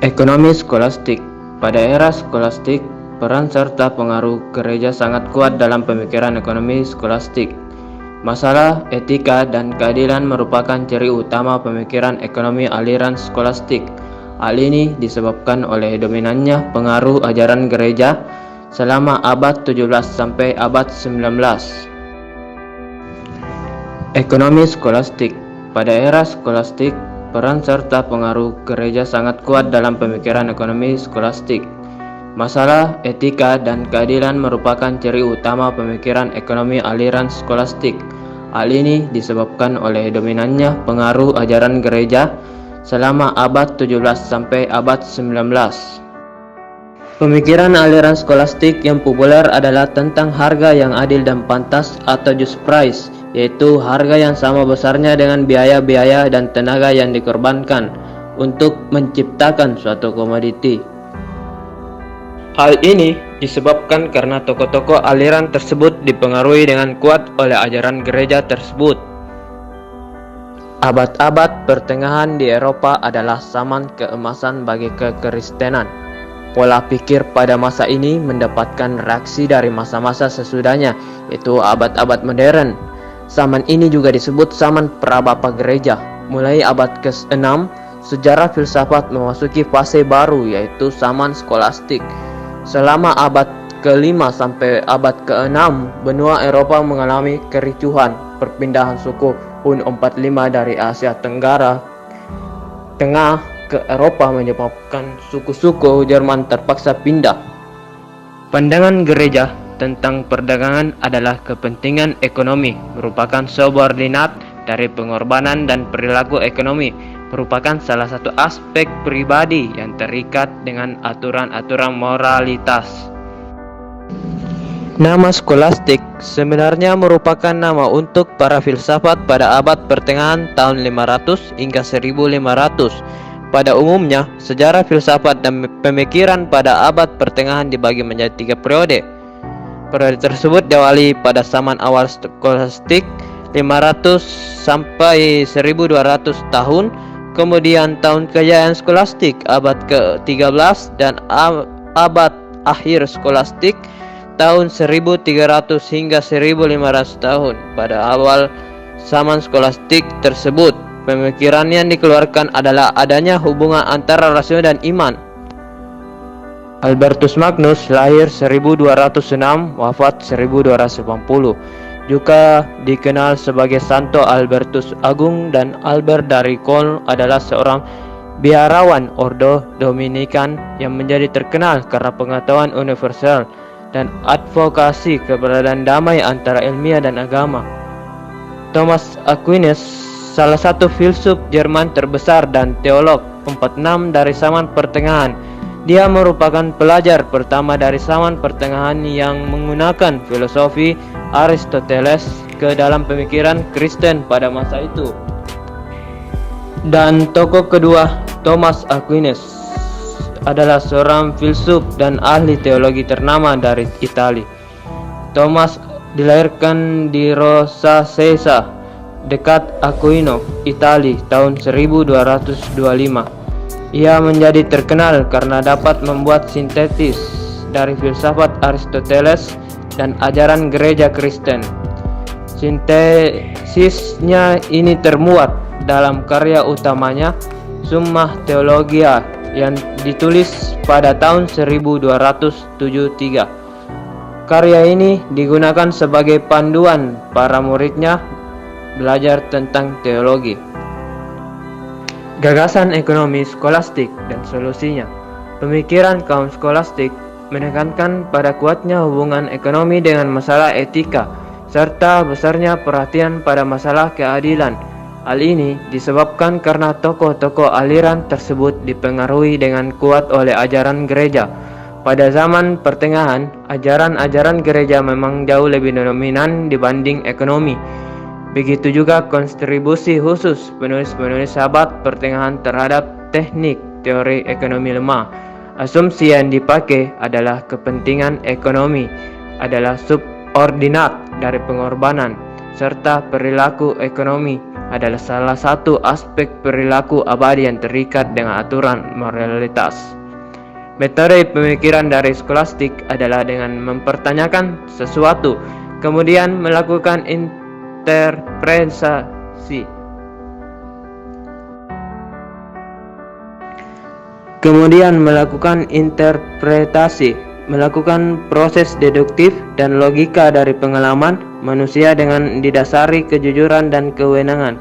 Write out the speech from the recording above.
Ekonomi skolastik. Pada era skolastik, peran serta pengaruh gereja sangat kuat dalam pemikiran ekonomi skolastik. Masalah etika dan keadilan merupakan ciri utama pemikiran ekonomi aliran skolastik. Hal ini disebabkan oleh dominannya pengaruh ajaran gereja selama abad 17 sampai abad 19. Ekonomi skolastik. Pada era skolastik, peran serta pengaruh gereja sangat kuat dalam pemikiran ekonomi skolastik. Masalah etika dan keadilan merupakan ciri utama pemikiran ekonomi aliran skolastik. Hal ini disebabkan oleh dominannya pengaruh ajaran gereja selama abad 17 sampai abad 19. Pemikiran aliran skolastik yang populer adalah tentang harga yang adil dan pantas atau just price, yaitu harga yang sama besarnya dengan biaya-biaya dan tenaga yang dikorbankan untuk menciptakan suatu komoditi. Hal ini disebabkan karena tokoh-tokoh aliran tersebut dipengaruhi dengan kuat oleh ajaran gereja tersebut. Abad-abad pertengahan di Eropa adalah zaman keemasan bagi kekristenan. Pola pikir pada masa ini mendapatkan reaksi dari masa-masa sesudahnya, yaitu abad-abad modern. Zaman ini juga disebut zaman prabapa gereja. Mulai abad ke-6, sejarah filsafat memasuki fase baru, yaitu zaman skolastik. Selama abad ke-5 sampai abad ke-6, benua Eropa mengalami kericuhan. Perpindahan suku Hun-45 dari Asia Tenggara Tengah ke Eropa menyebabkan suku-suku Jerman terpaksa pindah. Pandangan gereja tentang perdagangan adalah kepentingan ekonomi, merupakan subordinat dari pengorbanan, dan perilaku ekonomi merupakan salah satu aspek pribadi yang terikat dengan aturan-aturan moralitas. Nama skolastik sebenarnya merupakan nama untuk para filsafat pada abad pertengahan tahun 500 hingga 1500. Pada umumnya, sejarah filsafat dan pemikiran pada abad pertengahan dibagi menjadi 3 periode. Periode tersebut diawali pada zaman awal skolastik 500 sampai 1200 tahun, kemudian tahun kejayaan skolastik abad ke-13 dan abad akhir skolastik tahun 1300 hingga 1500 tahun. Pada awal zaman skolastik tersebut, pemikiran yang dikeluarkan adalah adanya hubungan antara rasional dan iman. Albertus Magnus lahir 1206, wafat 1280. Juga dikenal sebagai Santo Albertus Agung, dan Albert dari Cologne adalah seorang biarawan Ordo Dominikan yang menjadi terkenal karena pengetahuan universal dan advokasi keberadaan damai antara ilmiah dan agama. Thomas Aquinas, salah satu filsuf Jerman terbesar dan teolog 46 dari zaman pertengahan. Dia merupakan pelajar pertama dari zaman pertengahan yang menggunakan filosofi Aristoteles ke dalam pemikiran Kristen pada masa itu. Dan tokoh kedua, Thomas Aquinas, adalah seorang filsuf dan ahli teologi ternama dari Italia. Thomas dilahirkan di Rosasesa, dekat Aquino, Italia, tahun 1225. Ia menjadi terkenal karena dapat membuat sintetis dari filsafat Aristoteles dan ajaran gereja Kristen. Sintesisnya ini termuat dalam karya utamanya, Summa Theologia, yang ditulis pada tahun 1273. Karya ini digunakan sebagai panduan para muridnya belajar tentang teologi. Gagasan ekonomi skolastik dan solusinya. Pemikiran kaum skolastik menekankan pada kuatnya hubungan ekonomi dengan masalah etika, serta besarnya perhatian pada masalah keadilan. Hal ini disebabkan karena tokoh-tokoh aliran tersebut dipengaruhi dengan kuat oleh ajaran gereja. Pada zaman pertengahan, ajaran-ajaran gereja memang jauh lebih dominan dibanding ekonomi. Begitu juga kontribusi khusus penulis-penulis abad pertengahan terhadap teknik teori ekonomi lemah. Asumsi yang dipakai adalah kepentingan ekonomi adalah subordinat dari pengorbanan, serta perilaku ekonomi adalah salah satu aspek perilaku abadi yang terikat dengan aturan moralitas. Metode pemikiran dari skolastik adalah dengan mempertanyakan sesuatu, kemudian melakukan interpretasi. Melakukan proses deduktif dan logika dari pengalaman manusia dengan didasari kejujuran dan kewenangan.